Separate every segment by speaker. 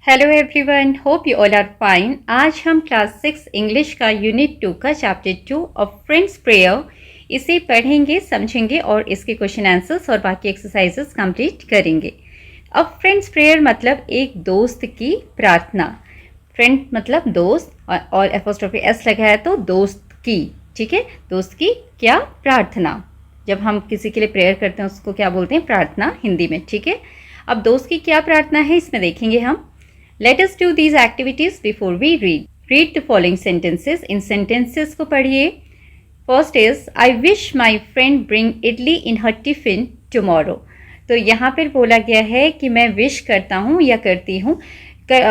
Speaker 1: Hello everyone, hope you all are fine. आज हम class 6 English का यूनिट 2 का चैप्टर 2 ऑफ फ्रेंड्स प्रेयर इसे पढ़ेंगे, समझेंगे और इसके क्वेश्चन आंसर्स और बाकी एक्सरसाइजेस कंप्लीट करेंगे। अब फ्रेंड्स प्रेयर मतलब एक दोस्त की प्रार्थना। फ्रेंड मतलब दोस्त और एपोस्ट्रोफी एस लगा है तो दोस्त की, ठीक है, दोस्त की क्या प्रार्थना। जब हम किसी के लिए प्रेयर करते हैं उसको क्या बोलते हैं? प्रार्थना हिंदी में, ठीक है। अब दोस्त की क्या प्रार्थना है इसमें देखेंगे हम। Let us do these activities before we read. Read the following sentences. In sentences को पढ़िए। First is, I wish my friend bring idli in her tiffin tomorrow. तो यहाँ पर बोला गया है कि मैं विश करता हूँ या करती हूँ।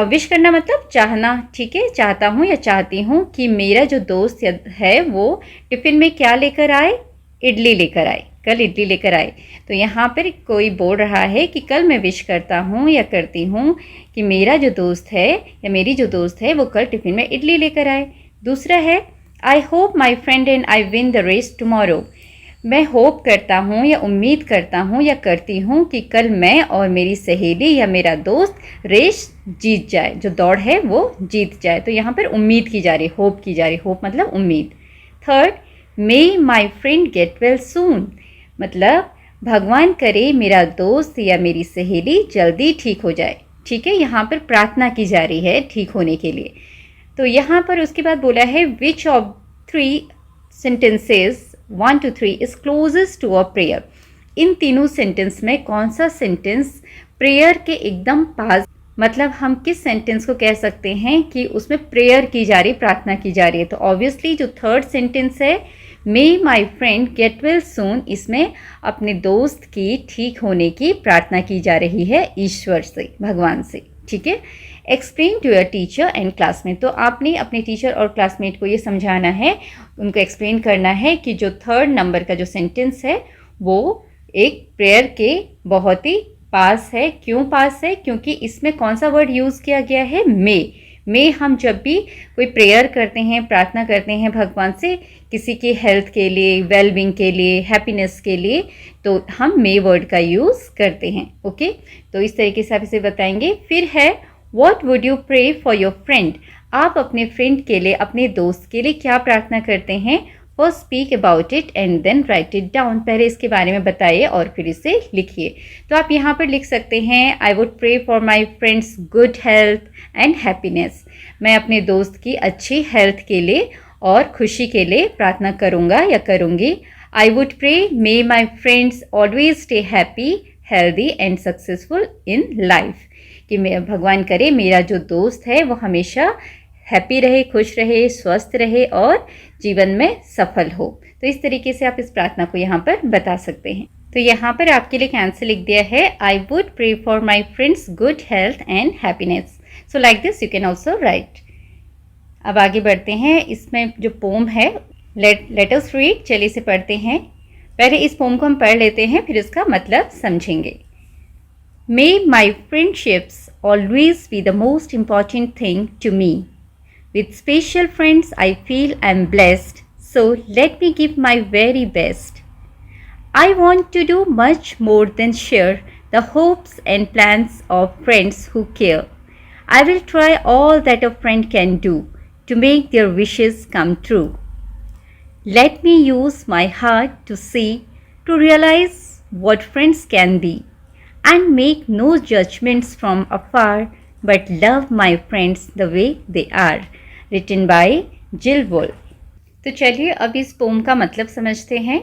Speaker 1: विश करना मतलब चाहना, ठीक है, चाहता हूँ या चाहती हूँ कि मेरा जो दोस्त है वो टिफ़िन में क्या लेकर आए? इडली लेकर आए, कल इडली लेकर आए। तो यहाँ पर कोई बोल रहा है कि कल मैं विश करता हूँ या करती हूँ कि मेरा जो दोस्त है या मेरी जो दोस्त है वो कल टिफ़िन में इडली लेकर आए। दूसरा है, I hope my friend and I win the race tomorrow. मैं होप करता हूँ या उम्मीद करता हूँ या करती हूँ कि कल मैं और मेरी सहेली या मेरा दोस्त रेस जीत जाए, जो दौड़ है वो जीत जाए। तो यहाँ पर उम्मीद की जा रही, होप की जा रही, होप मतलब उम्मीद। Third, may my friend get well सून, मतलब भगवान करे मेरा दोस्त या मेरी सहेली जल्दी ठीक हो जाए, ठीक है। यहाँ पर प्रार्थना की जा रही है ठीक होने के लिए। तो यहाँ पर उसके बाद बोला है which of 3 sentences 1 to 3 is closest to a prayer। इन तीनों सेंटेंस में कौन सा सेंटेंस प्रेयर के एकदम पास, मतलब हम किस सेंटेंस को कह सकते हैं कि उसमें प्रेयर की जा रही, प्रार्थना की जा रही है। तो ऑब्वियसली जो थर्ड सेंटेंस है, may my friend get well soon, इसमें अपने दोस्त की ठीक होने की प्रार्थना की जा रही है ईश्वर से, भगवान से, ठीक है। Explain to your teacher and classmate, तो आपने अपने टीचर और क्लासमेट को ये समझाना है, उनको एक्सप्लेन करना है कि जो थर्ड नंबर का जो सेंटेंस है वो एक प्रेयर के बहुत ही पास है। क्यों पास है? क्योंकि इसमें कौन सा वर्ड यूज़ किया गया है? मे हम जब भी कोई प्रेयर करते हैं, प्रार्थना करते हैं भगवान से किसी की हेल्थ के लिए, वेलबींग के लिए, हैप्पीनेस के लिए, तो हम मे वर्ड का यूज़ करते हैं। ओके, तो इस तरीके से आप इसे बताएंगे। फिर है what would you pray for your friend, आप अपने फ्रेंड के लिए, अपने दोस्त के लिए क्या प्रार्थना करते हैं? First speak about it and then write it down, पहले इसके बारे में बताइए और फिर इसे लिखिए। तो आप यहाँ पर लिख सकते हैं I would pray for my friends good health and happiness, मैं अपने दोस्त की अच्छी हेल्थ के लिए और खुशी के लिए प्रार्थना करूँगा या करूँगी। I would pray may my friends always stay happy, healthy and successful in life, कि भगवान करे मेरा जो दोस्त है वो हमेशा हैप्पी रहे, खुश रहे, स्वस्थ रहे और जीवन में सफल हो। तो इस तरीके से आप इस प्रार्थना को यहाँ पर बता सकते हैं। तो यहाँ पर आपके लिए आंसर लिख दिया है I would pray for my friends good health and happiness. So like this you can also write. अब आगे बढ़ते हैं। इसमें जो पोम है लेट अस रीड, चलिए इसे पढ़ते हैं। पहले इस पोम को हम पढ़ लेते हैं, फिर इसका मतलब समझेंगे। May my friendships always be the most important thing to me. With special friends, I feel I'm blessed, so let me give my very best. I want to do much more than share the hopes and plans of friends who care. I will try all that a friend can do to make their wishes come true. Let me use my heart to see, to realize what friends can be, and make no judgments from afar, but love my friends the way they are. Written by Jill Wolfe। तो चलिए अब इस pome का मतलब समझते हैं।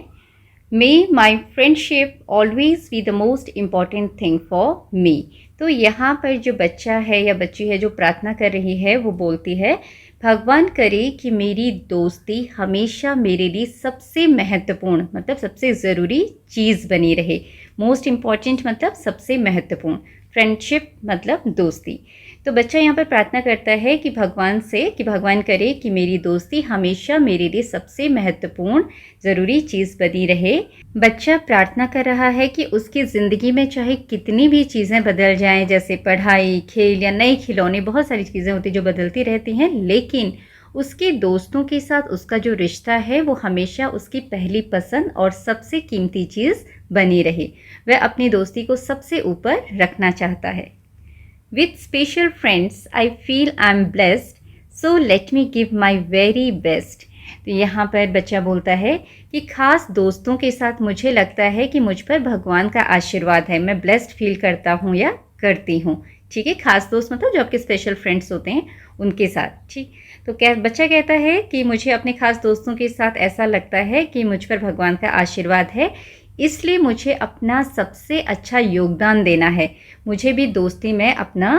Speaker 1: May my friendship always be the most important thing for me। तो यहाँ पर जो बच्चा है या बच्ची है जो प्रार्थना कर रही है वो बोलती है भगवान करे कि मेरी दोस्ती हमेशा मेरे लिए सबसे महत्वपूर्ण, मतलब सबसे ज़रूरी चीज़ बनी रहे। मोस्ट इम्पॉर्टेंट मतलब सबसे महत्वपूर्ण, फ्रेंडशिप मतलब दोस्ती। तो बच्चा यहाँ पर प्रार्थना करता है कि भगवान से कि भगवान करे कि मेरी दोस्ती हमेशा मेरे लिए सबसे महत्वपूर्ण ज़रूरी चीज़ बनी रहे। बच्चा प्रार्थना कर रहा है कि उसकी ज़िंदगी में चाहे कितनी भी चीज़ें बदल जाएं, जैसे पढ़ाई, खेल या नए खिलौने, बहुत सारी चीज़ें होती जो बदलती रहती हैं, लेकिन उसके दोस्तों के साथ उसका जो रिश्ता है वो हमेशा उसकी पहली पसंद और सबसे कीमती चीज़ बनी रहे। वह अपनी दोस्ती को सबसे ऊपर रखना चाहता है। With special friends, I feel I'm blessed, so let me give my very best. तो यहाँ पर बच्चा बोलता है कि खास दोस्तों के साथ मुझे लगता है कि मुझ पर भगवान का आशीर्वाद है, मैं ब्लेस्ड फील करता हूँ या करती हूँ। ठीक है, खास दोस्त मतलब जो आपके स्पेशल फ्रेंड्स होते हैं उनके साथ। ठीक, तो क्या बच्चा कहता है कि मुझे अपने खास दोस्तों के साथ ऐसा लगता है कि मुझ पर भगवान का आशीर्वाद है, इसलिए मुझे अपना सबसे अच्छा योगदान देना है। मुझे भी दोस्ती में अपना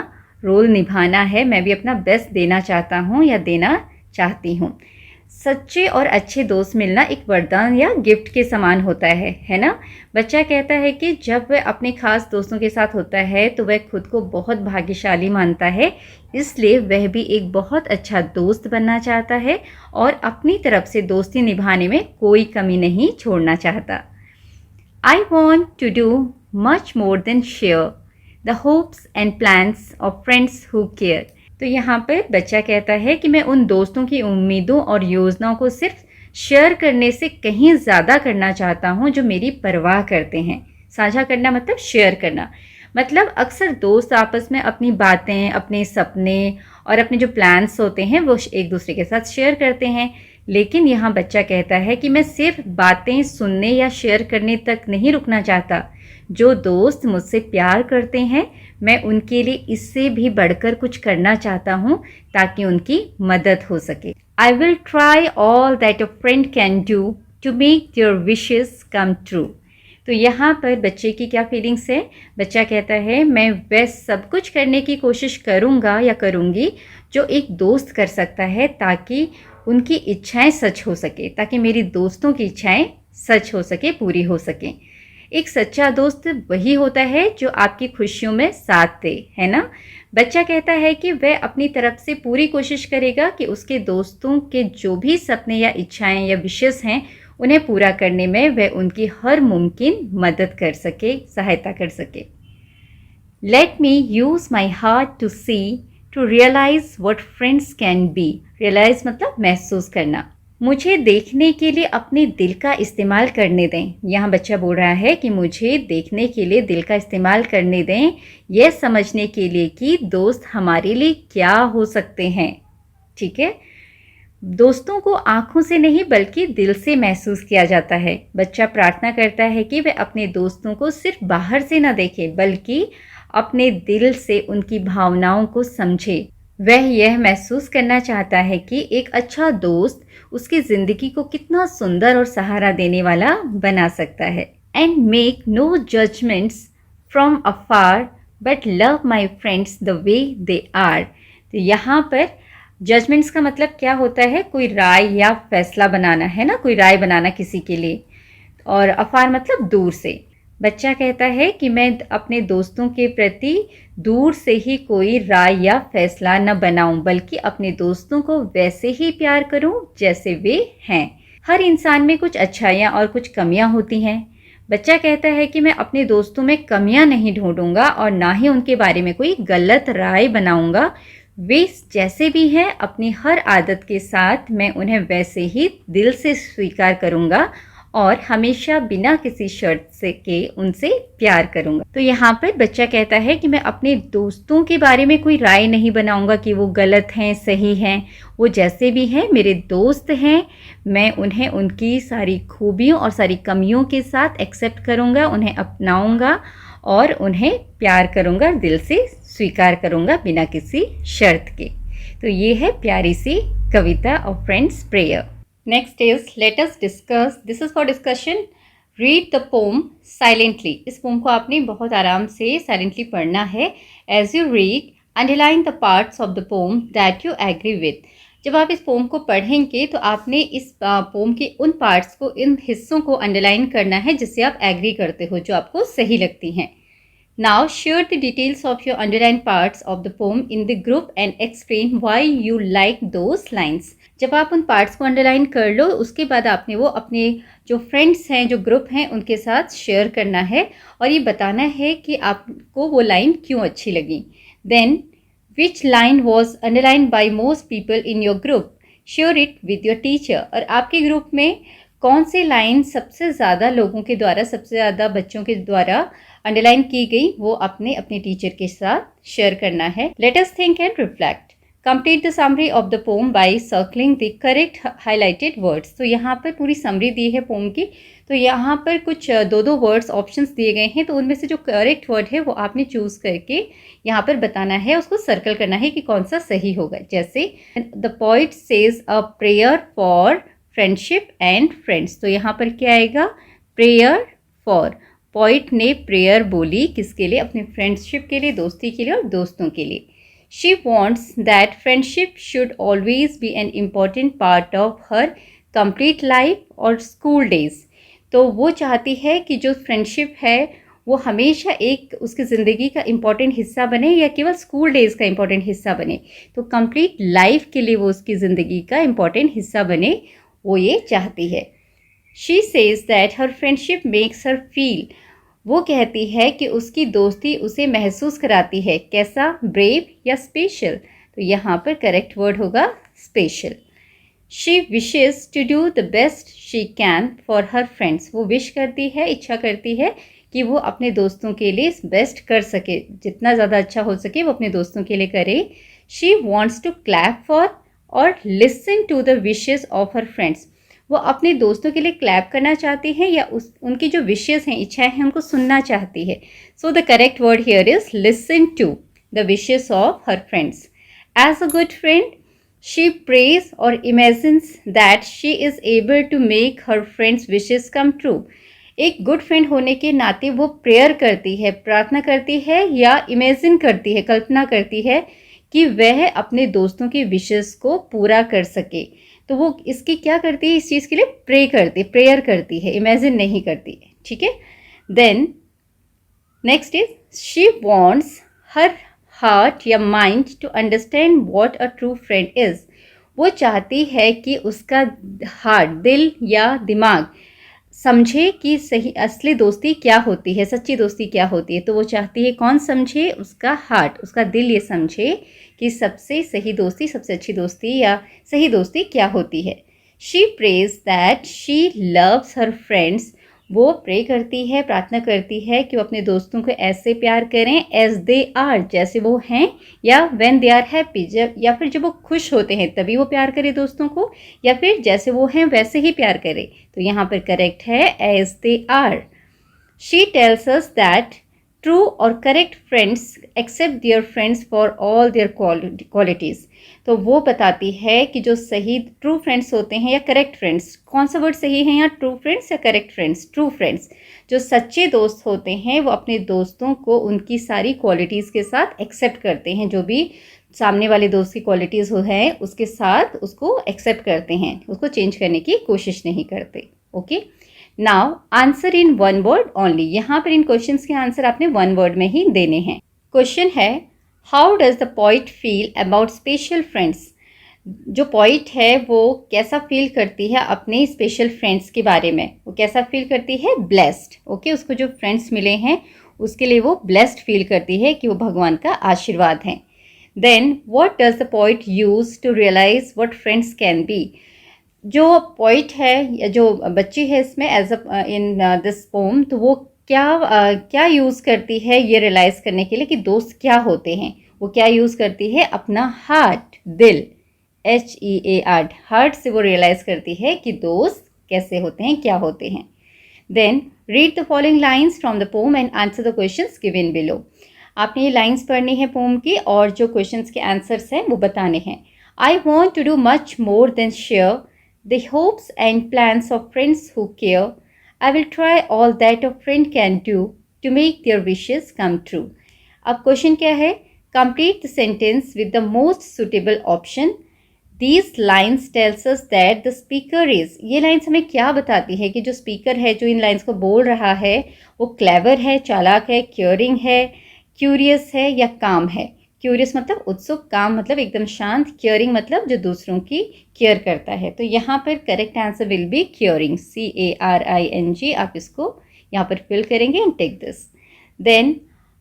Speaker 1: रोल निभाना है, मैं भी अपना बेस्ट देना चाहता हूँ या देना चाहती हूँ। सच्चे और अच्छे दोस्त मिलना एक वरदान या गिफ्ट के समान होता है ना। बच्चा कहता है कि जब वह अपने खास दोस्तों के साथ होता है तो वह खुद को बहुत भाग्यशाली मानता है, इसलिए वह भी एक बहुत अच्छा दोस्त बनना चाहता है और अपनी तरफ से दोस्ती निभाने में कोई कमी नहीं छोड़ना चाहता। I want to do much more than share the hopes and plans of friends who care. तो यहाँ पर बच्चा कहता है कि मैं उन दोस्तों की उम्मीदों और योजनाओं को सिर्फ शेयर करने से कहीं ज़्यादा करना चाहता हूँ जो मेरी परवाह करते हैं। साझा करना मतलब शेयर करना, मतलब अक्सर दोस्त आपस में अपनी बातें, अपने सपने और अपने जो प्लान्स होते हैं वो एक दूसरे के साथ शेयर करते हैं। लेकिन यहाँ बच्चा कहता है कि मैं सिर्फ बातें सुनने या शेयर करने तक नहीं रुकना चाहता। जो दोस्त मुझसे प्यार करते हैं मैं उनके लिए इससे भी बढ़कर कुछ करना चाहता हूँ ताकि उनकी मदद हो सके। I will try all that a friend can do to make their wishes come true. तो यहाँ पर बच्चे की क्या फीलिंग्स है? बच्चा कहता है मैं वह सब कुछ करने की कोशिश करूँगा या करूँगी जो एक दोस्त कर सकता है ताकि उनकी इच्छाएं सच हो सके, ताकि मेरी दोस्तों की इच्छाएं सच हो सके, पूरी हो सकें। एक सच्चा दोस्त वही होता है जो आपकी खुशियों में साथ दे, है ना। बच्चा कहता है कि वह अपनी तरफ से पूरी कोशिश करेगा कि उसके दोस्तों के जो भी सपने या इच्छाएं या विशेष हैं उन्हें पूरा करने में वह उनकी हर मुमकिन मदद कर सके, सहायता कर सके। Let me use my heart to see, to realize what friends can be. Realize मतलब महसूस करना। मुझे देखने के लिए अपने दिल का इस्तेमाल करने दें। यहाँ बच्चा बोल रहा है कि मुझे देखने के लिए दिल का इस्तेमाल करने दें, यह समझने के लिए कि दोस्त हमारे लिए क्या हो सकते हैं। ठीक है, दोस्तों को आंखों से नहीं बल्कि दिल से महसूस किया जाता है। बच्चा प्रार्थना करता है कि वह अपने दोस्तों को सिर्फ बाहर से न देखे बल्कि अपने दिल से उनकी भावनाओं को समझे। वह यह महसूस करना चाहता है कि एक अच्छा दोस्त उसकी ज़िंदगी को कितना सुंदर और सहारा देने वाला बना सकता है। And make no judgements from afar but love my friends the way they are. तो यहाँ पर जजमेंट्स का मतलब क्या होता है? कोई राय या फैसला बनाना, है ना, कोई राय बनाना किसी के लिए। और अफार मतलब दूर से। बच्चा कहता है कि मैं अपने दोस्तों के प्रति दूर से ही कोई राय या फैसला न बनाऊं बल्कि अपने दोस्तों को वैसे ही प्यार करूं जैसे वे हैं। हर इंसान में कुछ अच्छाइयाँ और कुछ कमियां होती हैं। बच्चा कहता है कि मैं अपने दोस्तों में कमियां नहीं ढूंढूंगा और ना ही उनके बारे में कोई गलत राय बनाऊंगा। वे जैसे भी हैं अपनी हर आदत के साथ मैं उन्हें वैसे ही दिल से स्वीकार करूंगा और हमेशा बिना किसी शर्त से के उनसे प्यार करूंगा। तो यहाँ पर बच्चा कहता है कि मैं अपने दोस्तों के बारे में कोई राय नहीं बनाऊंगा कि वो गलत हैं, सही हैं। वो जैसे भी हैं मेरे दोस्त हैं, मैं उन्हें उनकी सारी खूबियों और सारी कमियों के साथ एक्सेप्ट करूंगा, उन्हें अपनाऊंगा और उन्हें प्यार करूंगा, दिल से स्वीकार करूंगा बिना किसी शर्त के। तो ये है प्यारी सी कविता of friends prayer. Next is let us discuss. This is for discussion. Read the poem silently. इस पोम को आपने बहुत आराम से silently पढ़ना है. As you read, underline the parts of the poem that you agree with. जब आप इस पोम को पढ़ेंगे तो आपने इस पोम के उन पार्ट्स को, इन हिस्सों को अंडरलाइन करना है जिससे आप एग्री करते हो, जो आपको सही लगती हैं. Now share the details of your underlined parts of the poem in the group and explain why you like those lines. जब आप उन पार्ट्स को अंडरलाइन कर लो उसके बाद आपने वो अपने जो फ्रेंड्स हैं, जो ग्रुप हैं, उनके साथ शेयर करना है और ये बताना है कि आपको वो लाइन क्यों अच्छी लगी. Then which line was underlined by most people in your group? Share it with your teacher. और आपके ग्रुप में कौन से लाइन सबसे ज़्यादा लोगों के द्वारा, सबसे ज़्यादा बच्चों के द्वारा अंडरलाइन की गई वो अपने अपने टीचर के साथ शेयर करना है। Let us think and reflect. Complete the summary of the poem by circling the correct highlighted words. तो यहाँ पर पूरी समरी दी है पोम की। तो यहाँ पर कुछ दो वर्ड्स ऑप्शंस दिए गए हैं, तो उनमें से जो करेक्ट वर्ड है वो आपने चूज करके यहाँ पर बताना है, उसको सर्कल करना है कि कौन सा सही होगा। जैसे the poet says a prayer for friendship and friends. तो यहाँ पर क्या आएगा? Prayer for. पोइट ने प्रेयर बोली किसके लिए? अपने फ्रेंडशिप के लिए, दोस्ती के लिए और दोस्तों के लिए। She wants that friendship should always be an important part of her complete life और school days। तो वो चाहती है कि जो फ्रेंडशिप है वो हमेशा एक उसकी ज़िंदगी का इम्पॉर्टेंट हिस्सा बने या केवल स्कूल डेज़ का इम्पॉर्टेंट हिस्सा बने। तो कंप्लीट लाइफ के लिए वो उसकी ज़िंदगी का इम्पॉर्टेंट हिस्सा बने, वो ये चाहती है। She says that her friendship makes her feel। वो कहती है कि उसकी दोस्ती उसे महसूस कराती है कैसा? ब्रेव या स्पेशल? तो यहाँ पर करेक्ट वर्ड होगा special. She wishes to do the best she can for her friends. वो विश करती है, इच्छा करती है कि वो अपने दोस्तों के लिए बेस्ट कर सके, जितना ज़्यादा अच्छा हो सके वो अपने दोस्तों के लिए करे। She wants to clap for or listen to the wishes of her friends. वो अपने दोस्तों के लिए क्लैप करना चाहती है या उनकी जो विशेस हैं, इच्छाएं हैं, उनको सुनना चाहती है। So the correct word here is listen to the wishes of her friends. As a good friend she prays or imagines that she is able to make her friends wishes come true. एक good friend होने के नाते वो prayer करती है, प्रार्थना करती है या इमेजिन करती है, कल्पना करती है कि वह अपने दोस्तों की विशेस को पूरा कर सके। तो वो इसकी क्या करती है? इस चीज़ के लिए प्रेयर करती है, इमेजिन नहीं करती है। ठीक है। Then next is she wants her heart या mind to understand what a true friend is. वो चाहती है कि उसका हार्ट, दिल या दिमाग समझे कि सही असली दोस्ती क्या होती है, सच्ची दोस्ती क्या होती है। तो वो चाहती है कौन समझे? उसका हार्ट, उसका दिल ये समझे कि सबसे सही दोस्ती, सबसे अच्छी दोस्ती या सही दोस्ती क्या होती है। She praise that she loves her friends. वो प्रे करती है, प्रार्थना करती है कि वो अपने दोस्तों को ऐसे प्यार करें एज दे आर, जैसे वो हैं, या व्हेन दे आर हैप्पी, जब या फिर जब वो खुश होते हैं तभी वो प्यार करे दोस्तों को, या फिर जैसे वो हैं वैसे ही प्यार करे। तो यहाँ पर करेक्ट है as they are. She tells us that true or correct friends accept their friends for all their qualities. तो वो बताती है कि जो सही ट्रू फ्रेंड्स होते हैं या करेक्ट फ्रेंड्स, कौन सा वर्ड सही है यहाँ? ट्रू फ्रेंड्स या करेक्ट फ्रेंड्स? True friends. जो सच्चे दोस्त होते हैं वो अपने दोस्तों को उनकी सारी क्वालिटीज़ के साथ एक्सेप्ट करते हैं। जो भी सामने वाले दोस्त की क्वालिटीज़ हैं उसके साथ उसको एक्सेप्ट करते हैं, उसको चेंज करने की कोशिश नहीं करते। Okay, now answer in one word only. यहाँ पर इन क्वेश्चंस के आंसर आपने वन वर्ड में ही देने हैं। क्वेश्चन है, how does the poet feel about special friends. जो पोइट है वो कैसा फील करती है अपने स्पेशल फ्रेंड्स के बारे में? वो कैसा फील करती है? ब्लेस्ड। ओके, उसको जो फ्रेंड्स मिले हैं उसके लिए वो ब्लेस्ड फील करती है कि वो भगवान का आशीर्वाद हैं। Then what does the poet use to realise what friends can be. जो पोइट है या जो बच्ची है इसमें as a in this poem, तो वो क्या यूज़ करती है ये रियलाइज़ करने के लिए कि दोस्त क्या होते हैं? वो क्या यूज़ करती है? अपना हार्ट, दिल, HEART, हार्ट से वो रियलाइज़ करती है कि दोस्त कैसे होते हैं, क्या होते हैं। Then read the following lines from the poem and answer the questions given below. आपने ये लाइन्स पढ़नी है पोम की और जो क्वेश्चंस के आंसर्स हैं वो बताने हैं। I want to do much more than share the hopes and plans of friends who care. I will try all that a friend can do to make their wishes come true. अब question क्या है? Complete the sentence with the most suitable option. These lines tells us that the speaker is. ये lines हमें क्या बताती है कि जो स्पीकर है, जो इन लाइन्स को बोल रहा है, वो क्लेवर है, चालाक है, क्योरिंग है, क्यूरियस है या काम है। क्यूरियस मतलब उत्सुक, काम मतलब एकदम शांत, केयरिंग मतलब जो दूसरों की केयर करता है। तो यहाँ पर correct answer will be caring, CARING। आप इसको यहाँ पर फिल करेंगे and take this. Then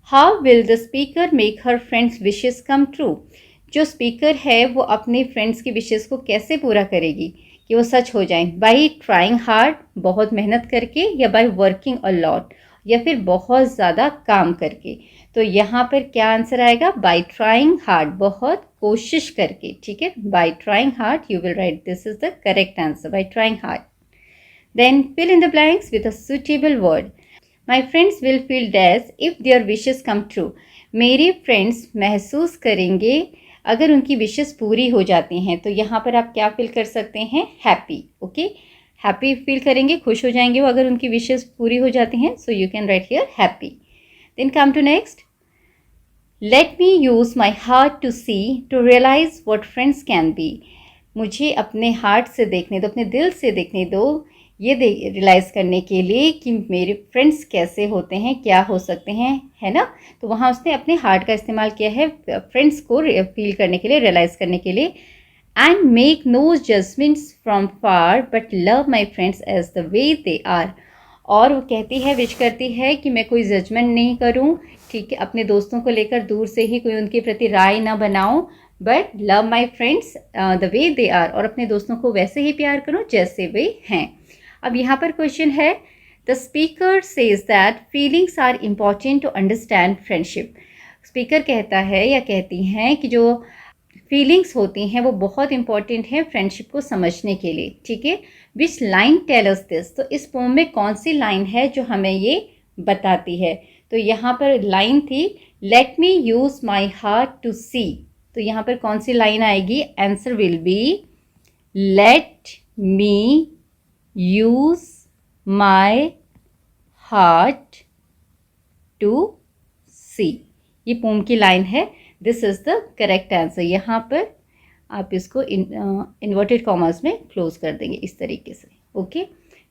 Speaker 1: how will the speaker make her friends wishes come true. जो स्पीकर है वो अपने फ्रेंड्स की विशेस को कैसे पूरा करेगी कि वो सच हो जाएं? बाई ट्राइंग हार्ड, बहुत मेहनत करके, या बाई वर्किंग अ लॉट, या फिर बहुत ज़्यादा काम करके। तो यहाँ पर क्या आंसर आएगा? बाय ट्राइंग हार्ड, बहुत कोशिश करके। ठीक है, by trying hard you will write this is the correct answer, by trying hard. Then fill in the blanks with a suitable word. My friends will feel dash if their wishes come true. मेरे friends महसूस करेंगे अगर उनकी wishes पूरी हो जाती हैं। तो यहाँ पर आप क्या फील कर सकते हैं? हैप्पी। ओके, हैप्पी फील करेंगे, खुश हो जाएंगे वो अगर उनकी विशेस पूरी हो जाती हैं। So you can write here happy. Then come to next. Let me use my heart to see to realise what friends can be. मुझे अपने हार्ट से देखने दो, अपने दिल से देखने दो, ये रियलाइज़ करने के लिए कि मेरे फ्रेंड्स कैसे होते हैं, क्या हो सकते हैं, है ना। तो वहाँ उसने अपने हार्ट का इस्तेमाल किया है फ्रेंड्स को फील करने के लिए, रियलाइज़ करने के लिए। And make no judgements from far but love my friends as the way they are. और वो कहती है, विश करती है कि मैं कोई जजमेंट नहीं करूँ, ठीक है, अपने दोस्तों को लेकर दूर से ही कोई उनके प्रति राय ना बनाऊँ, but love my friends the way they are, और अपने दोस्तों को वैसे ही प्यार करूँ जैसे वे हैं। अब यहाँ पर क्वेश्चन है, the speaker says that feelings are important to understand friendship. Speaker कहता है या कहती हैं कि जो फीलिंग्स होती हैं वो बहुत इंपॉर्टेंट है फ्रेंडशिप को समझने के लिए। ठीक है, which line tell us this. तो इस पोम में कौन सी लाइन है जो हमें ये बताती है? तो यहाँ पर लाइन थी, let me use my heart to see. तो यहाँ पर कौन सी लाइन आएगी? Answer will be let me use my heart to see. ये पोम की लाइन है, this is the correct answer. यहाँ पर आप इसको इन्वर्टेड कॉमर्स में क्लोज कर देंगे इस तरीके से। Okay,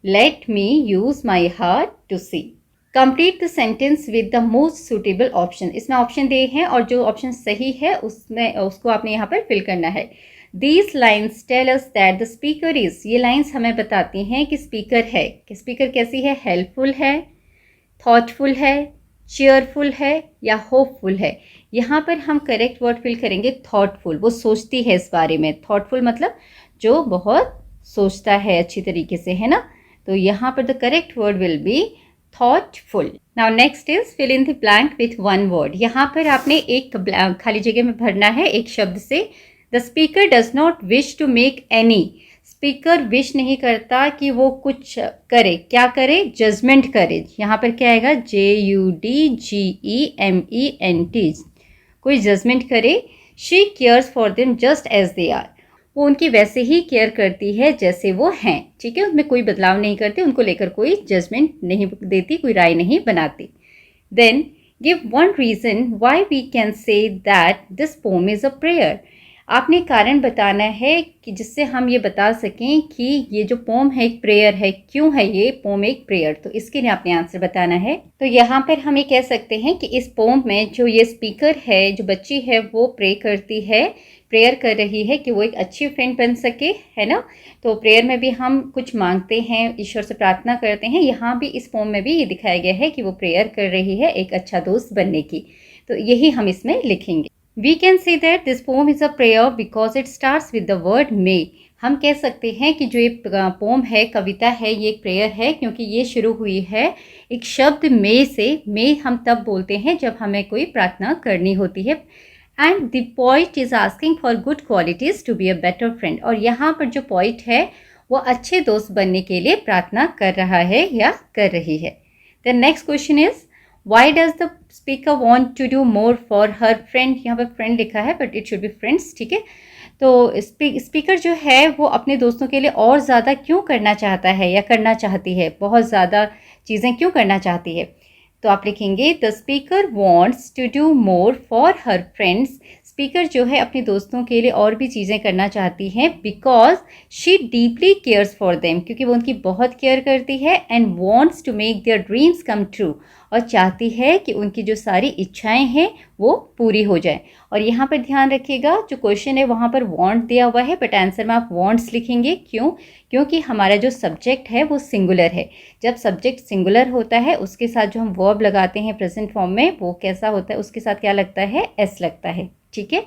Speaker 1: let me use my heart to see. Complete the sentence with the most suitable option. इसमें ऑप्शन दिए हैं और जो ऑप्शन सही है उसमें उसको आपने यहाँ पर फिल करना है। These lines tell us that the speaker is, ये लाइन्स हमें बताती हैं कि स्पीकर है, कि स्पीकर कैसी है? हेल्पफुल है, थॉटफुल है, चेयरफुल है या होपफुल है। यहाँ पर हम करेक्ट वर्ड फिल करेंगे थॉटफुल। वो सोचती है इस बारे में। थॉटफुल मतलब जो बहुत सोचता है अच्छी तरीके से, है ना। तो यहाँ पर the correct word will be thoughtful. Now next is fill in the blank with one word. यहाँ पर आपने एक खाली जगह में भरना है एक शब्द से। The speaker does not wish to make any. Speaker wish नहीं करता कि वो कुछ करे। क्या करे? जजमेंट करे। यहाँ पर क्या आएगा? JUDGEMENT, कोई जजमेंट करे। She cares for them just as they are. वो उनकी वैसे ही केयर करती है जैसे वो हैं। ठीक है, उसमें कोई बदलाव नहीं करती, उनको लेकर कोई जजमेंट नहीं देती, कोई राय नहीं बनाती। Then give one reason why we can say that this poem is a prayer. आपने कारण बताना है कि जिससे हम ये बता सकें कि ये जो पोम है एक प्रेयर है। क्यों है ये पोम एक प्रेयर? तो इसके लिए आपने आंसर बताना है। तो यहाँ पर हम ये कह सकते हैं कि इस पोम में जो ये स्पीकर है, जो बच्ची है, वो प्रे करती है, प्रेयर कर रही है कि वो एक अच्छी फ्रेंड बन सके, है ना। तो प्रेयर में भी हम कुछ मांगते हैं, ईश्वर से प्रार्थना करते हैं। यहाँ भी इस पोम में भी ये दिखाया गया है कि वो प्रेयर कर रही है एक अच्छा दोस्त बनने की। तो यही हम इसमें लिखेंगे। We can say that this poem is a prayer because it starts with the word may. हम कह सकते हैं कि जो ये पोम है, कविता है, ये एक प्रेयर है क्योंकि ये शुरू हुई है एक शब्द मे से। मे हम तब बोलते हैं जब हमें कोई प्रार्थना करनी होती है। And the poet is asking for good qualities to be a better friend. और यहाँ पर जो पोइट है वो अच्छे दोस्त बनने के लिए प्रार्थना कर रहा है या कर रही है। The next question is, why does the speaker want to do more for her friend. यहाँ पर फ्रेंड लिखा है but it should be friends. ठीक है, तो स्पीकर जो है वो अपने दोस्तों के लिए और ज़्यादा क्यों करना चाहता है या करना चाहती है, बहुत ज़्यादा चीज़ें क्यों करना चाहती है? तो आप लिखेंगे the speaker wants to do more for her friends. Speaker जो है अपने दोस्तों के लिए और भी चीज़ें करना चाहती हैं because she deeply cares for them, क्योंकि वो उनकी बहुत केयर करती है। And wants to make their dreams come true, और चाहती है कि उनकी जो सारी इच्छाएं हैं वो पूरी हो जाए। और यहाँ पर ध्यान रखिएगा जो क्वेश्चन है वहाँ पर वॉन्ट दिया हुआ है बट आंसर में आप वॉन्ट्स लिखेंगे। क्यों? क्योंकि हमारा जो सब्जेक्ट है वो सिंगुलर है। जब सब्जेक्ट सिंगुलर होता है उसके साथ जो हम वर्ब लगाते हैं प्रेजेंट फॉर्म में, वो कैसा होता है? उसके साथ क्या लगता है? एस लगता है। ठीक है,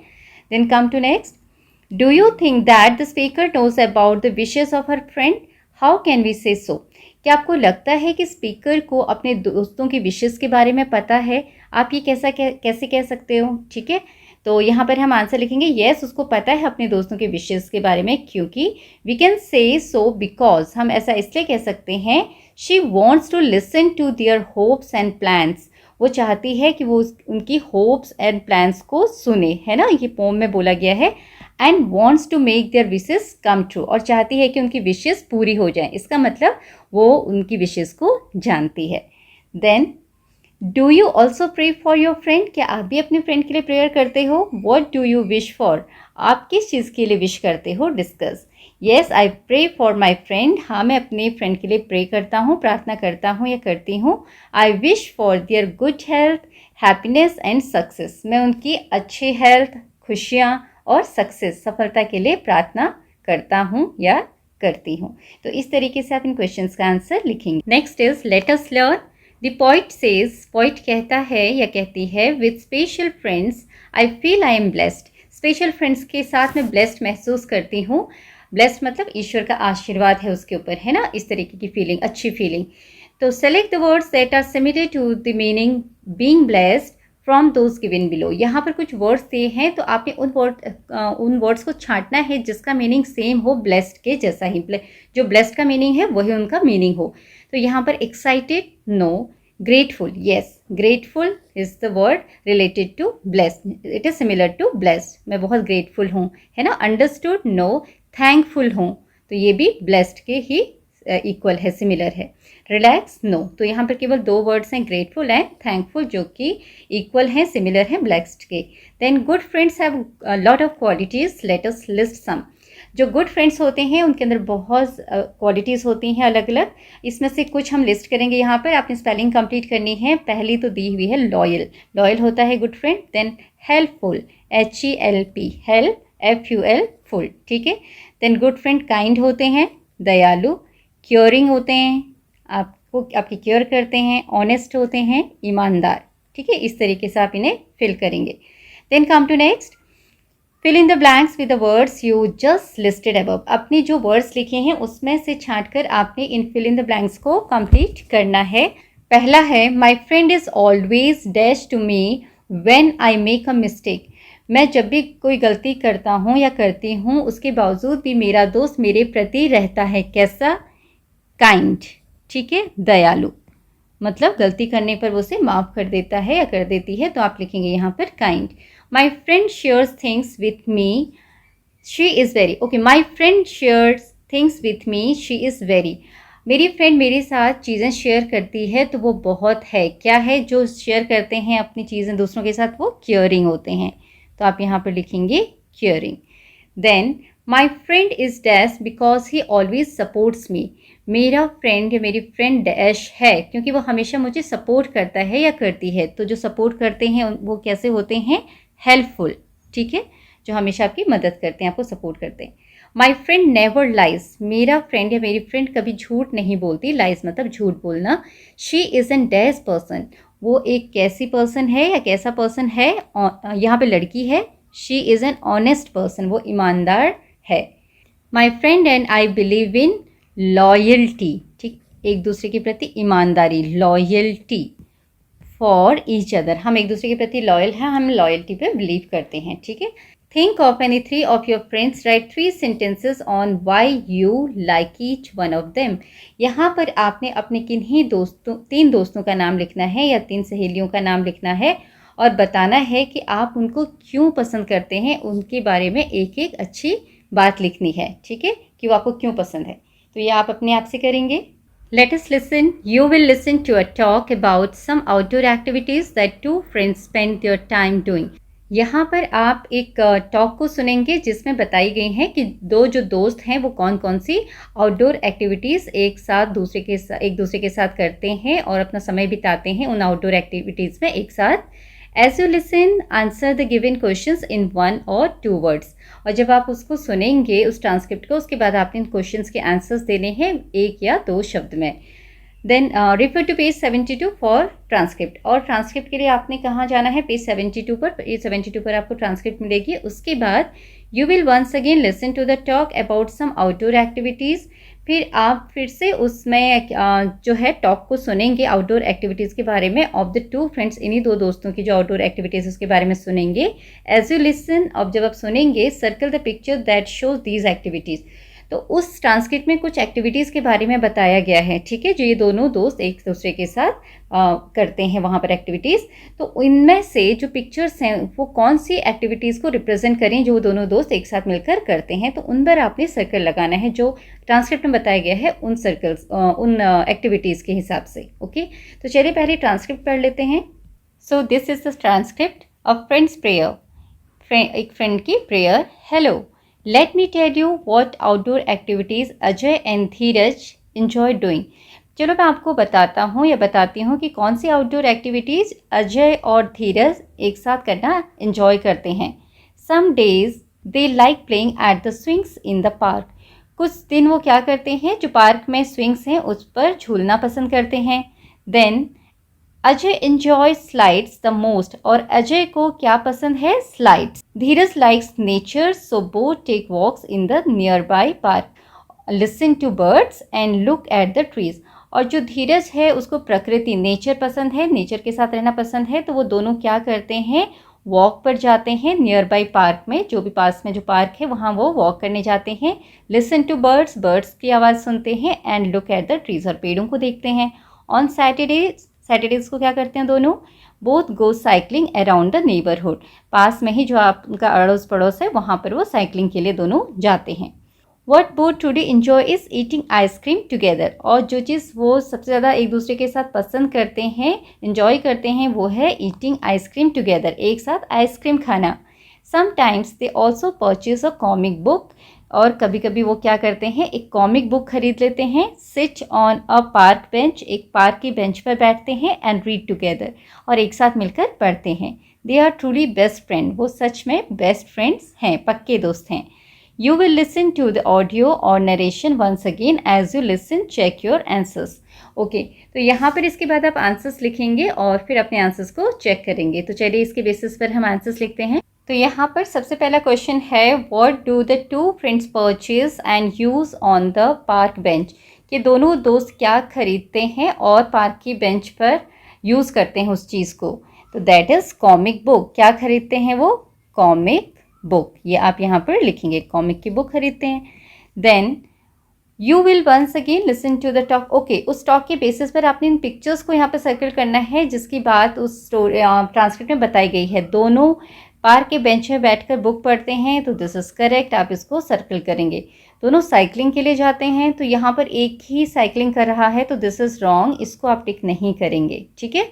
Speaker 1: then come to next. Do you think that the speaker knows about the wishes of her friend? How can we say so? क्या आपको लगता है कि स्पीकर को अपने दोस्तों की विशेस के बारे में पता है? आप ये कैसे कह सकते हो? ठीक है, तो यहाँ पर हम आंसर लिखेंगे येस, उसको पता है अपने दोस्तों के विशेस के बारे में, क्योंकि वी कैन से सो बिकॉज, हम ऐसा इसलिए कह सकते हैं, she wants to listen to their hopes and plans, वो चाहती है कि वो उनकी होप्स एंड प्लान्स को सुने, है ना, ये पोम में बोला गया है। And wants to make their wishes come true, और चाहती है कि उनकी विशेस पूरी हो जाए, इसका मतलब वो उनकी विशेस को जानती है। Then do you also pray for your friend, क्या आप भी अपने फ्रेंड के लिए प्रेयर करते हो? What do you wish for, आप किस चीज़ के लिए विश करते हो? Discuss. Yes I pray for my friend, हाँ मैं अपने फ्रेंड के लिए प्रे करता हूँ, प्रार्थना करता हूँ या करती हूँ। I wish for their good health, happiness and success, मैं उनकी अच्छी हेल्थ, खुशियाँ और सक्सेस, सफलता के लिए प्रार्थना करता हूँ या करती हूँ। तो इस तरीके से आप इन क्वेश्चंस का आंसर लिखेंगे। Next is let us learn. The poet says, poet कहता है या कहती है, with special friends I feel I am blessed, special friends के साथ मैं ब्लेस्ड महसूस करती हूँ। ब्लेस्ड मतलब ईश्वर का आशीर्वाद है उसके ऊपर, है ना, इस तरीके की फीलिंग, अच्छी फीलिंग। तो select the words that are similar to the meaning being blessed from those given below, यहाँ पर कुछ वर्ड्स दिए हैं, तो आपने उन वर्ड्स को छांटना है जिसका मीनिंग सेम हो ब्लेस्ड के जैसा ही, जो ब्लेस्ड का मीनिंग है वही उनका मीनिंग हो। तो यहाँ पर excited, no, grateful, yes, grateful is the word related to blessed, it is similar to blessed, मैं बहुत ग्रेटफुल हूँ, है ना। अंडरस्टूड, नो, थैंकफुल हूँ, तो ये भी ब्लेस्ड के ही इक्वल है, सिमिलर है। रिलैक्स, नो, तो यहाँ पर केवल दो वर्ड्स हैं, ग्रेटफुल एंड थैंकफुल, जो कि इक्वल हैं, सिमिलर हैं ब्लेस्ड के। Then good friends have lot of qualities, let us list some, जो गुड फ्रेंड्स होते हैं उनके अंदर बहुत क्वालिटीज़ होती हैं अलग अलग, इसमें से कुछ हम लिस्ट करेंगे यहाँ पर, आपने स्पेलिंग कंप्लीट करनी है। पहली तो दी हुई है लॉयल, लॉयल होता है good friend. Then helpful, HELP, help, FUL, full, ठीक है। देन गुड फ्रेंड काइंड होते हैं, दयालु, क्योरिंग होते हैं, आपकी केयर करते हैं, ऑनेस्ट होते हैं, ईमानदार, ठीक है। इस तरीके से आप इन्हें फिल करेंगे। Then come to next, fill in the blanks with the words you just listed above, अपने जो वर्ड्स लिखे हैं उसमें से छांटकर आपने इन फिल इन द ब्लैंक्स को कंप्लीट करना है। पहला है, my friend is always dash to me when I make a mistake, मैं जब भी कोई गलती करता हूँ या करती हूँ उसके बावजूद भी मेरा दोस्त मेरे प्रति रहता है कैसा? काइंड, ठीक है, दयालु, मतलब गलती करने पर वो उसे माफ़ कर देता है या कर देती है, तो आप लिखेंगे यहाँ पर kind. My friend shares things with me, she is very, okay, my friend shares things with me, she is very, मेरी फ्रेंड मेरे साथ चीज़ें शेयर करती है तो वो बहुत है, क्या है जो शेयर करते हैं अपनी चीज़ें दूसरों के साथ, वो केयरिंग होते हैं, तो आप यहाँ पर लिखेंगे caring. Then my friend is dash because he always supports me, मेरा फ्रेंड या मेरी फ्रेंड डैश है क्योंकि वो हमेशा मुझे सपोर्ट करता है या करती है, तो जो सपोर्ट करते हैं वो कैसे होते हैं? हेल्पफुल, ठीक है, जो हमेशा आपकी मदद करते हैं, आपको सपोर्ट करते हैं। माई फ्रेंड नेवर लाइज, मेरा फ्रेंड या मेरी फ्रेंड कभी झूठ नहीं बोलती, लाइज मतलब झूठ बोलना। She is an dash person, वो एक कैसी पर्सन है या कैसा पर्सन है, यहाँ पे लड़की है। She is an honest person, वो ईमानदार है। My friend and I believe in loyalty, ठीक, एक दूसरे के प्रति ईमानदारी, लॉयल्टी फॉर ईच अदर, हम एक दूसरे के प्रति लॉयल हैं, हम लॉयल्टी पे बिलीव करते हैं, ठीक है। Think of any 3 of your friends, right 3 sentences on why you like each one of them, यहाँ पर आपने अपने किन्हीं दोस्तों, 3 दोस्तों का नाम लिखना है या 3 सहेलियों का नाम लिखना है और बताना है कि आप उनको क्यों पसंद करते हैं, उनके बारे में एक एक अच्छी बात लिखनी है, ठीक है, कि वो आपको क्यों पसंद है। तो ये आप अपने आप से करेंगे। Let us listen. You will listen to a talk about some outdoor activities that 2 friends spend their time doing. यहाँ पर आप एक टॉक को सुनेंगे जिसमें बताई गई हैं कि जो दोस्त हैं वो कौन कौन सी आउटडोर एक्टिविटीज़ एक दूसरे के साथ करते हैं और अपना समय बिताते हैं उन आउटडोर एक्टिविटीज़ में एक साथ। As you listen, answer the given questions in 1 or 2 words. और जब आप उसको सुनेंगे उस ट्रांसक्रिप्ट को, उसके बाद आपने इन क्वेश्चंस के आंसर्स देने हैं 1 या 2 शब्द में। Then refer to page 72 for transcript, और ट्रांसक्रिप्ट के लिए आपने कहाँ जाना है? पेज 72 पर, पेज 72 पर आपको ट्रांसक्रिप्ट मिलेगी। उसके बाद you will once again listen to the talk about some outdoor activities, फिर आप फिर से उसमें जो है टॉक को सुनेंगे आउटडोर एक्टिविटीज़ के बारे में ऑफ द टू फ्रेंड्स, इन्हीं दो दोस्तों की जो आउटडोर एक्टिविटीज़ उसके बारे में सुनेंगे। एज यू लिसन, अब जब आप सुनेंगे circle the picture that shows these activities. तो उस ट्रांसक्रिप्ट में कुछ एक्टिविटीज़ के बारे में बताया गया है, ठीक है, जो ये दोनों दोस्त एक दूसरे के साथ करते हैं वहाँ पर एक्टिविटीज़। तो इनमें से जो पिक्चर्स हैं वो कौन सी एक्टिविटीज़ को रिप्रेजेंट करें जो दोनों दोस्त एक साथ मिलकर करते हैं, तो उन पर आपने सर्कल लगाना है जो ट्रांसक्रिप्ट में बताया गया है उन सर्कल्स उन एक्टिविटीज़ के हिसाब से। ओके, तो चलिए पहले ट्रांसक्रिप्ट पढ़ लेते हैं। So this is the transcript of friends prayer. एक फ्रेंड की prayer. Hello, let me tell you what outdoor activities Ajay and Dheeraj enjoy doing. चलो मैं आपको बताता हूँ या बताती हूँ कि कौन सी आउटडोर एक्टिविटीज़ अजय और धीरज एक साथ करना एंजॉय करते हैं। Some days they like playing at the swings in the park. कुछ दिन वो क्या करते हैं, जो पार्क में स्विंग्स हैं उस पर झूलना पसंद करते हैं। Then Ajay enjoy slides the most, और अजय को क्या पसंद है, slides. Dheeraj likes nature, so both take walks in the nearby park, listen to birds and look at the trees. और जो धीरज है उसको प्रकृति, नेचर पसंद है, नेचर के साथ रहना पसंद है, तो वो दोनों क्या करते हैं, वॉक पर जाते हैं नियर बाय पार्क में, जो भी पास में जो पार्क है वहाँ वो वॉक करने जाते हैं। लिसन टू बर्ड्स, बर्ड्स की आवाज़ सुनते हैं, and look at the trees, और पेड़ों को देखते हैं। ऑन सैटरडेज को क्या करते हैं दोनों, both go cycling around the neighbourhood, पास में ही जो आपका अड़ोस पड़ोस है वहाँ पर वो साइकिलिंग के लिए दोनों जाते हैं। What both today enjoy is eating ice cream together, और जो चीज़ वो सबसे ज़्यादा एक दूसरे के साथ पसंद करते हैं, इंजॉय करते हैं, वो है ईटिंग आइसक्रीम टुगेदर, एक साथ आइसक्रीम खाना। Sometimes they also purchase a comic book, और कभी कभी वो क्या करते हैं, एक कॉमिक बुक खरीद लेते हैं। Sit on a park bench, एक पार्क की बेंच पर बैठते हैं, एंड रीड टुगेदर, और एक साथ मिलकर पढ़ते हैं। They are truly best friend, वो सच में बेस्ट फ्रेंड्स हैं, पक्के दोस्त हैं। You will listen to the audio or narration once again. As you listen, check your answers. Okay, तो यहाँ पर इसके बाद आप आंसर्स लिखेंगे और फिर अपने आंसर्स को चेक करेंगे। तो चलिए इसके बेसिस पर हम आंसर्स लिखते हैं। तो यहाँ पर सबसे पहला क्वेश्चन है, what do the two friends purchase and use on the park bench, कि दोनों दोस्त क्या खरीदते हैं और पार्क की बेंच पर यूज़ करते हैं उस चीज़ को। तो दैट इज़ कॉमिक बुक, क्या खरीदते हैं वो, कॉमिक बुक, ये आप यहाँ पर लिखेंगे, कॉमिक की बुक खरीदते हैं। Then you will once again listen to the talk. Okay, उस टॉक के बेसिस पर आपने इन पिक्चर्स को यहाँ पर सर्कल करना है जिसकी बात उस स्टोरी ट्रांसक्रिप्ट में बताई गई है। दोनों पार्क के बेंच में बैठकर बुक पढ़ते हैं, तो दिस इज करेक्ट, आप इसको सर्कल करेंगे। दोनों साइकिलिंग के लिए जाते हैं, तो यहाँ पर एक ही साइकिलिंग कर रहा है, तो दिस इज रॉन्ग, इसको आप टिक नहीं करेंगे, ठीक है।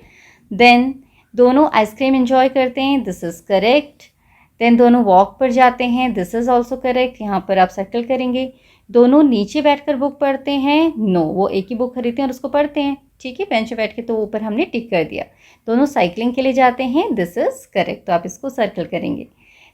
Speaker 1: देन दोनों आइसक्रीम एंजॉय करते हैं, दिस इज करेक्ट। देन दोनों वॉक पर जाते हैं, दिस इज़ ऑल्सो करेक्ट, यहाँ पर आप सर्कल करेंगे। दोनों नीचे बैठकर बुक पढ़ते हैं, नो, वो एक ही बुक खरीदते हैं और उसको पढ़ते हैं, ठीक है, बेंच पे बैठ के, तो ऊपर हमने टिक कर दिया। दोनों साइकिलिंग के लिए जाते हैं, दिस इज़ करेक्ट, तो आप इसको सर्कल करेंगे।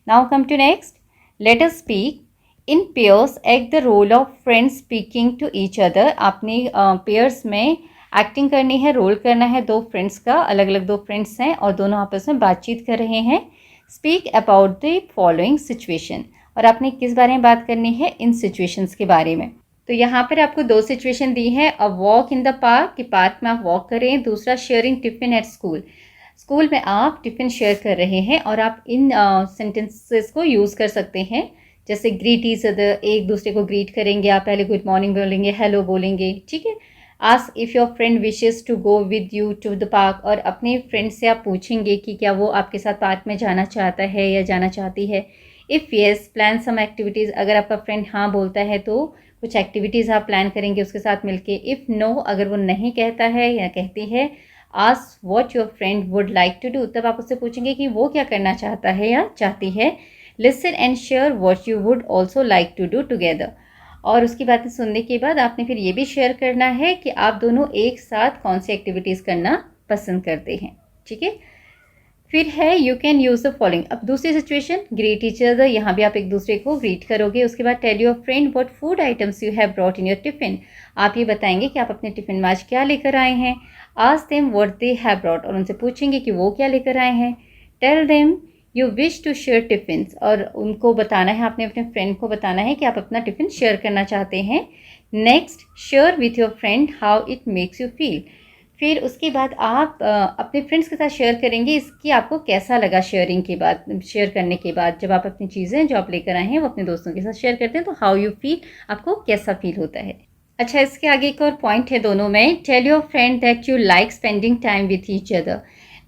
Speaker 1: Now come to next, let us speak in pairs, act the role of friends speaking to each other. आपने पेयर्स में एक्टिंग करनी है, रोल करना है दो फ्रेंड्स का, अलग अलग दो फ्रेंड्स हैं और दोनों आपस में बातचीत कर रहे हैं। Speak about the following situation, और आपने किस बारे में बात करनी है, इन सिचुएशंस के बारे में। तो यहाँ पर आपको दो सिचुएशन दी है, a walk in the park, कि पार्क में आप वॉक करें, दूसरा sharing tiffin at school, school में आप टिफिन शेयर कर रहे हैं। और आप इन सेंटेंसेस को यूज़ कर सकते हैं, जैसे ग्रीट ईच अदर, एक दूसरे को ग्रीट करेंगे, आप पहले गुड मॉर्निंग बोलेंगे, हेलो बोलेंगे, ठीक है। Ask if your friend wishes to go with you to the park, और अपने फ्रेंड से आप पूछेंगे कि क्या वो आपके साथ पार्क में जाना चाहता है या जाना चाहती है। If yes, plan some activities, अगर आपका फ्रेंड हाँ बोलता है तो कुछ एक्टिविटीज़ आप प्लान करेंगे उसके साथ मिलके। इफ़ नो, अगर वो नहीं कहता है या कहती है, ask what your friend would like to do, तब आप उससे पूछेंगे कि वो क्या करना चाहता है या चाहती है। Listen and share what you would also like to do together, और उसकी बातें सुनने के बाद आपने फिर ये भी शेयर करना है कि आप दोनों एक साथ कौन सी एक्टिविटीज़ करना पसंद करते हैं, ठीक है। फिर है you can use the following. अब दूसरी सिचुएशन, ग्रीट ईच अदर, यहाँ भी आप एक दूसरे को ग्रीट करोगे। उसके बाद tell your friend what food items you have brought in your tiffin, आप ये बताएंगे कि आप अपने टिफिन में आज क्या लेकर आए हैं। Ask them what they have brought, और उनसे पूछेंगे कि वो क्या लेकर आए हैं। Tell them you wish to share tiffins, और उनको बताना है, आपने अपने फ्रेंड को बताना है कि आप अपना टिफ़िन शेयर करना चाहते हैं। Next, share with your friend how it makes you feel. फिर उसके बाद आप अपने फ्रेंड्स के साथ शेयर करेंगे इसकी आपको कैसा लगा शेयरिंग के बाद, शेयर करने के बाद जब आप अपनी चीज़ें जो आप लेकर आए हैं वो अपने दोस्तों के साथ शेयर करते हैं तो हाउ यू फील, आपको कैसा फील होता है। अच्छा, इसके आगे एक और पॉइंट है दोनों में, tell your friend that you like spending time with each other.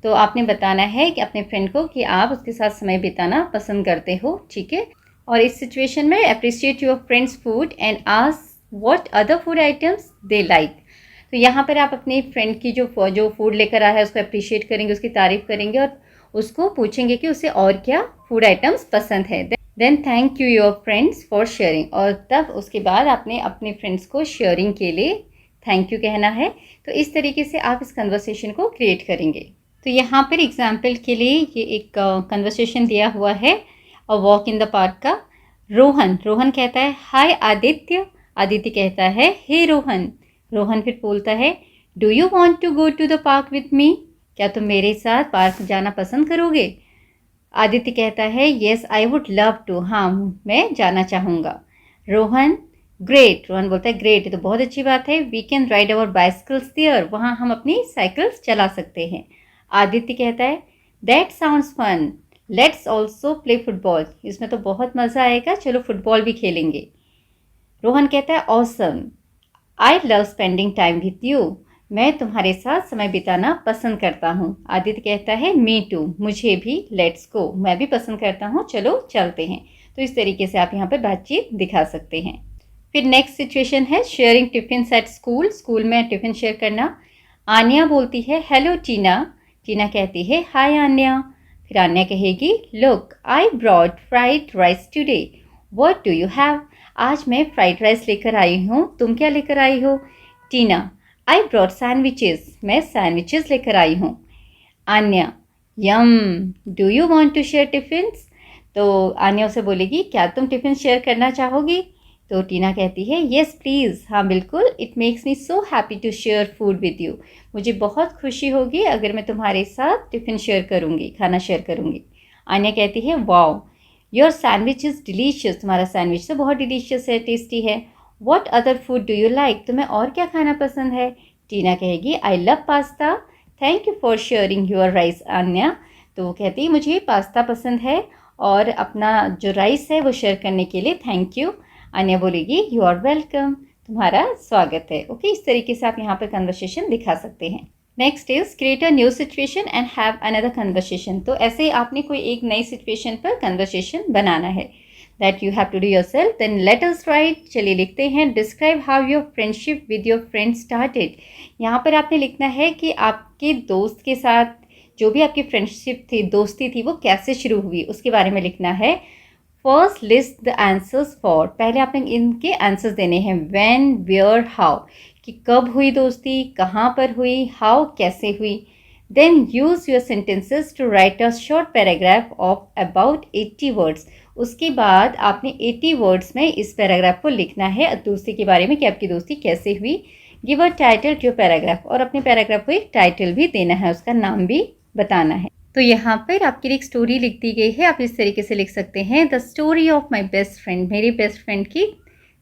Speaker 1: तो आपने बताना है कि अपने फ्रेंड को कि आप उसके साथ समय बिताना पसंद करते हो, ठीक है। और इस सिचुएशन में appreciate your friends food and ask what other food items they like. तो यहाँ पर आप अपने फ्रेंड की जो फूड लेकर आया है उसको अप्रिशिएट करेंगे, उसकी तारीफ़ करेंगे और उसको पूछेंगे कि उसे और क्या फूड आइटम्स पसंद है। Then thank you your friends for sharing, और तब उसके बाद आपने अपने फ्रेंड्स को शेयरिंग के लिए थैंक यू कहना है। तो इस तरीके से आप इस कन्वर्सेशन को क्रिएट करेंगे। तो यहाँ पर एग्जाम्पल के लिए ये एक कन्वर्सेशन दिया हुआ है a walk in the park का। रोहन कहता है हाय आदित्य, आदित्य कहता है हे रोहन। रोहन फिर बोलता है do you want to go to the park with me, क्या तुम मेरे साथ पार्क जाना पसंद करोगे। आदित्य कहता है yes I would love to, हाँ मैं जाना चाहूँगा। रोहन ग्रेट, रोहन बोलता है ग्रेट, तो बहुत अच्छी बात है, we can ride our bicycles there, वहाँ हम अपनी साइकिल्स चला सकते हैं। आदित्य कहता है that sounds fun, let's also play football, इसमें तो बहुत मज़ा आएगा, चलो फुटबॉल भी खेलेंगे। रोहन कहता है awesome, I love spending time with you, मैं तुम्हारे साथ समय बिताना पसंद करता हूँ। आदित्य कहता है मी टू, मुझे भी, लेट्स गो, मैं भी पसंद करता हूँ, चलो चलते हैं। तो इस तरीके से आप यहाँ पर बातचीत दिखा सकते हैं। फिर नेक्स्ट सिचुएशन है sharing tiffin at school, school में टिफिन शेयर करना। आन्या बोलती है हेलो टीना, टीना कहती है हाय आन्या। फिर आन्या कहेगी look I brought fried rice today, what do you have, आज मैं फ्राइड राइस लेकर आई हूँ, तुम क्या लेकर आई हो। टीना आई ब्रॉट सैंडविचेस, मैं सैंडविचेस लेकर आई हूँ। Aanya yum, do you want to share tiffins, तो आन्या उसे बोलेगी क्या तुम टिफ़िन शेयर करना चाहोगी। तो टीना कहती है येस प्लीज़, हाँ बिल्कुल, it makes me so happy to share food with you, मुझे बहुत खुशी होगी अगर मैं तुम्हारे साथ टिफ़िन शेयर करूँगी, खाना शेयर करूँगी। आन्या कहती है wow your sandwich is delicious, तुम्हारा सैंडविच तो बहुत डिलीशियस है, टेस्टी है। What other food do you like, तुम्हें और क्या खाना पसंद है। टीना कहेगी I love pasta, thank you for sharing your rice Anya, तो वो कहती है मुझे पास्ता पसंद है और अपना जो राइस है वो शेयर करने के लिए थैंक यू। आन्या बोलेगी यू आर वेलकम, तुम्हारा स्वागत है। ओके, इस तरीके से आप यहाँ पर कन्वर्सेशन दिखा सकते हैं। Next is create a new situation and have another conversation, तो ऐसे ही आपने कोई एक नई सिचुएशन पर कन्वर्सेशन बनाना है that you have to do yourself. Then let us write, चलिए लिखते हैं describe how your friendship with your friend started। यहाँ पर आपने लिखना है कि आपके दोस्त के साथ जो भी आपकी फ्रेंडशिप थी, दोस्ती थी, वो कैसे शुरू हुई, उसके बारे में लिखना है। First list the answers for, पहले आपने इनके आंसर्स देने हैं when, where, how, कि कब हुई दोस्ती, कहाँ पर हुई, how कैसे हुई। Then use your sentences to write a short paragraph of about 80 words। उसके बाद आपने 80 वर्ड्स में इस पैराग्राफ को लिखना है दोस्ती के बारे में कि आपकी दोस्ती कैसे हुई। Give a title to paragraph, और अपने पैराग्राफ को एक टाइटल भी देना है, उसका नाम भी बताना है। तो यहाँ पर आपके लिए एक स्टोरी लिख दी गई है, आप इस तरीके से लिख सकते हैं the story of my best friend, मेरी बेस्ट फ्रेंड की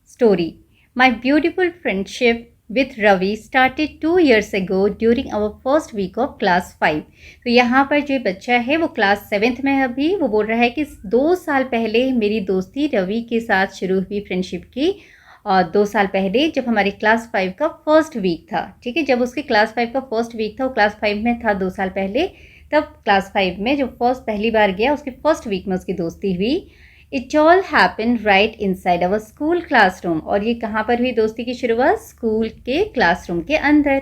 Speaker 1: story. My beautiful friendship with Ravi started 2 years ago during our first week of class 5। तो यहाँ पर जो बच्चा है वो क्लास 7th में है अभी, वो बोल रहा है कि 2 साल पहले मेरी दोस्ती रवि के साथ शुरू हुई फ्रेंडशिप की, और 2 साल पहले जब हमारी क्लास 5 का फर्स्ट वीक था, ठीक है, जब उसके क्लास 5 का फर्स्ट वीक था, वो क्लास 5 में था 2 साल पहले, तब क्लास 5 में जो पहली बार गया उसके फर्स्ट वीक में उसकी दोस्ती हुई। It all happen right inside our school classroom, और ये कहाँ पर हुई दोस्ती की शुरुआत, स्कूल के क्लासरूम के अंदर।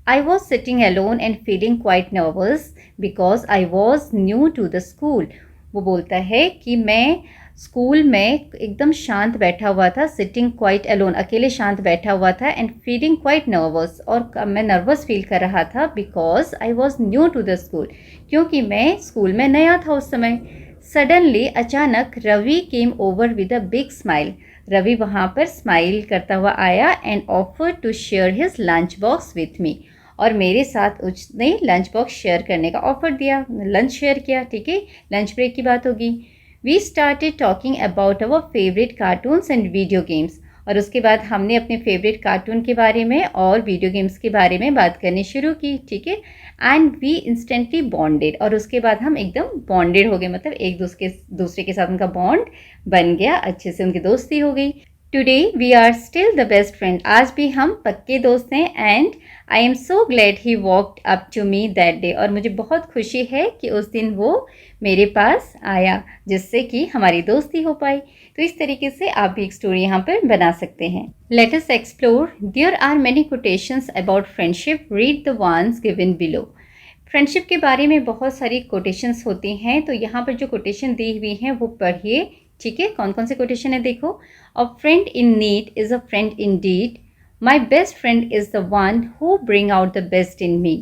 Speaker 1: I was sitting alone and feeling quite nervous because I was new to the school. वो बोलता है कि मैं स्कूल में एकदम शांत बैठा हुआ था, सिटिंग क्वाइट अलोन, अकेले शांत बैठा हुआ था, एंड फीलिंग क्वाइट नर्वस, और मैं नर्वस फील कर रहा था because I was new to the school, क्योंकि मैं स्कूल में नया था उस समय। सडनली, अचानक, Ravi came over with a big smile, Ravi वहाँ पर स्माइल करता हुआ आया, and offer to share his lunch box with me, और मेरे साथ उसने लंच बॉक्स शेयर करने का ऑफर दिया, लंच शेयर किया, ठीक है, लंच ब्रेक की बात होगी। We started talking about our favourite cartoons and video games, और उसके बाद हमने अपने फेवरेट कार्टून के बारे में और वीडियो गेम्स के बारे में बात करनी शुरू की, ठीक है। एंड वी इंस्टेंटली बॉन्डेड, और उसके बाद हम एकदम बॉन्डेड हो गए, मतलब एक दूसरे के साथ उनका बॉन्ड बन गया, अच्छे से उनकी दोस्ती हो गई। Today we are still the best friend, आज भी हम पक्के दोस्त हैं। And I am so glad he walked up to me that day, और मुझे बहुत खुशी है कि उस दिन वो मेरे पास आया, जिससे कि हमारी दोस्ती हो पाई। तो इस तरीके से आप भी एक स्टोरी यहाँ पर बना सकते हैं। Let us explore. There are many quotations about friendship, read the ones given below. Friendship के बारे में बहुत सारी कोटेशंस होती हैं, तो यहाँ पर जो कोटेशन दी हुई हैं वो पढ़िए, ठीक है। कौन कौन से कोटेशन है देखो। A friend in need is a friend indeed, my best friend is the one who bring out the best in me.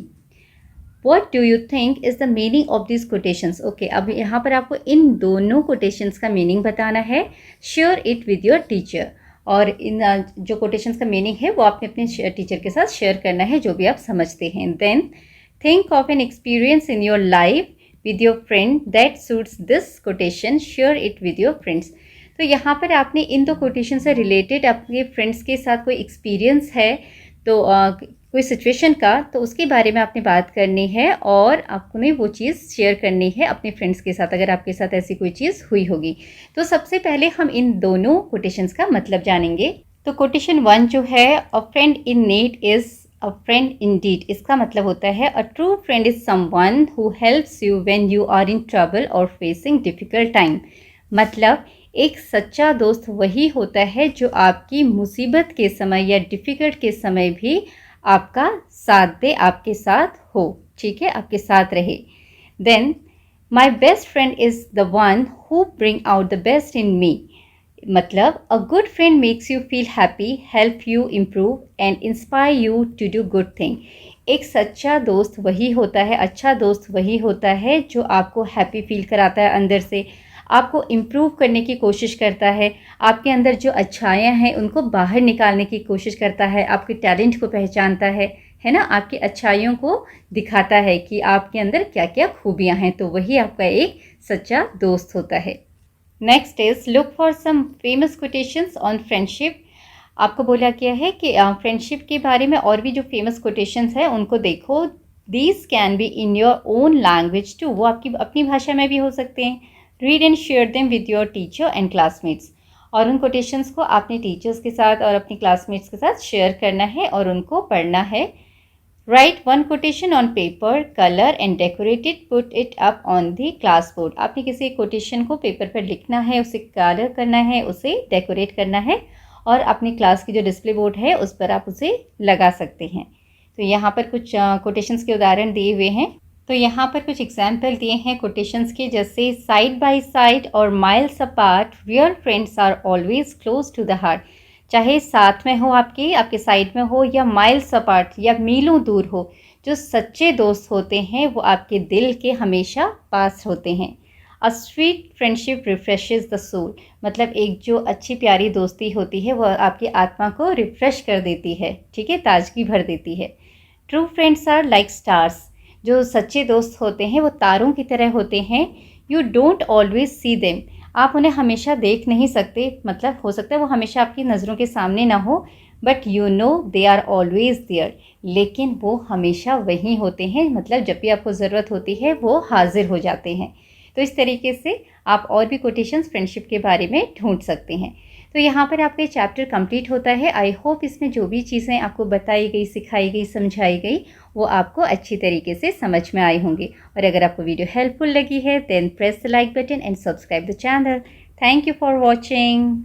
Speaker 1: What do you think is the meaning of these quotations? Okay, अब यहाँ पर आपको इन दोनों quotations का meaning बताना है। Share it with your teacher, और इन जो quotations का मीनिंग है वो आपने अपने टीचर के साथ शेयर करना है, जो भी आप समझते हैं। Then think of an experience in your life with your friend that suits this quotation. Share it with your friends. तो यहाँ पर आपने इन दो कोटेशन से रिलेटेड आपके फ्रेंड्स के साथ कोई एक्सपीरियंस है तो कोई सिचुएशन का, तो उसके बारे में आपने बात करनी है और आपने वो चीज़ शेयर करनी है अपने फ्रेंड्स के साथ, अगर आपके साथ ऐसी कोई चीज़ हुई होगी। तो सबसे पहले हम इन दोनों कोटेशंस का मतलब जानेंगे। तो कोटेशन 1 जो है, a friend in need is a friend indeed, इसका मतलब होता है a true friend is someone who helps you when you are in trouble और फेसिंग डिफ़िकल्ट टाइम। मतलब एक सच्चा दोस्त वही होता है जो आपकी मुसीबत के समय या डिफ़िकल्ट के समय भी आपका साथ दे, आपके साथ हो, ठीक है, आपके साथ रहे। Then my best friend is the one who bring out the best in me. मतलब a good friend makes you feel happy, help you improve and inspire you to do good thing. एक सच्चा दोस्त वही होता है, अच्छा दोस्त वही होता है जो आपको हैप्पी फील कराता है अंदर से, आपको इम्प्रूव करने की कोशिश करता है, आपके अंदर जो अच्छाइयाँ हैं उनको बाहर निकालने की कोशिश करता है, आपके टैलेंट को पहचानता है ना, आपकी अच्छाइयों को दिखाता है कि आपके अंदर क्या क्या खूबियाँ हैं। तो वही आपका एक सच्चा दोस्त होता है। Next is look for some famous quotations on friendship. आपको बोला गया है कि फ्रेंडशिप के बारे में और भी जो फेमस कोटेशंस हैं उनको देखो। These can be in your own language too, वो आपकी अपनी भाषा में भी हो सकते हैं। Read and share them with your teacher and classmates, और उन कोटेशंस को अपने टीचर्स के साथ और अपने क्लासमेट्स के साथ शेयर करना है और उनको पढ़ना है। Right one quotation on paper, colour and decorate it, put it up on the class board. आपने किसी कोटेशन को पेपर पर लिखना है, उसे कलर करना है, उसे डेकोरेट करना है और अपनी क्लास की जो डिस्प्ले बोर्ड है उस पर आप उसे लगा सकते हैं। तो यहाँ पर कुछ कोटेशंस के उदाहरण दिए हुए हैं। तो यहाँ पर कुछ एग्जाम्पल दिए हैं कोटेशंस के, जैसे साइड बाय साइड और miles apart, real friends are always close to the heart. चाहे साथ में हो, आपके साइड में हो, या माइल्स अपार्ट या मीलों दूर हो, जो सच्चे दोस्त होते हैं वो आपके दिल के हमेशा पास होते हैं। A sweet friendship refreshes the soul, मतलब एक जो अच्छी प्यारी दोस्ती होती है वह आपकी आत्मा को रिफ्रेश कर देती है, ठीक है, ताजगी भर देती है। True friends are like stars, जो सच्चे दोस्त होते हैं वो तारों की तरह होते हैं। You don't always see them, आप उन्हें हमेशा देख नहीं सकते, मतलब हो सकता है वो हमेशा आपकी नज़रों के सामने ना हो, but you know they are always there, लेकिन वो हमेशा वहीं होते हैं, मतलब जब भी आपको ज़रूरत होती है वो हाजिर हो जाते हैं। तो इस तरीके से आप और भी कोटेशंस फ्रेंडशिप के बारे में ढूंढ सकते हैं। तो यहाँ पर आपका चैप्टर कंप्लीट होता है। आई होप इसमें जो भी चीज़ें आपको बताई गई, सिखाई गई, समझाई गई वो आपको अच्छी तरीके से समझ में आई होंगी। और अगर आपको वीडियो हेल्पफुल लगी है then press the like button and subscribe the channel. Thank you for watching.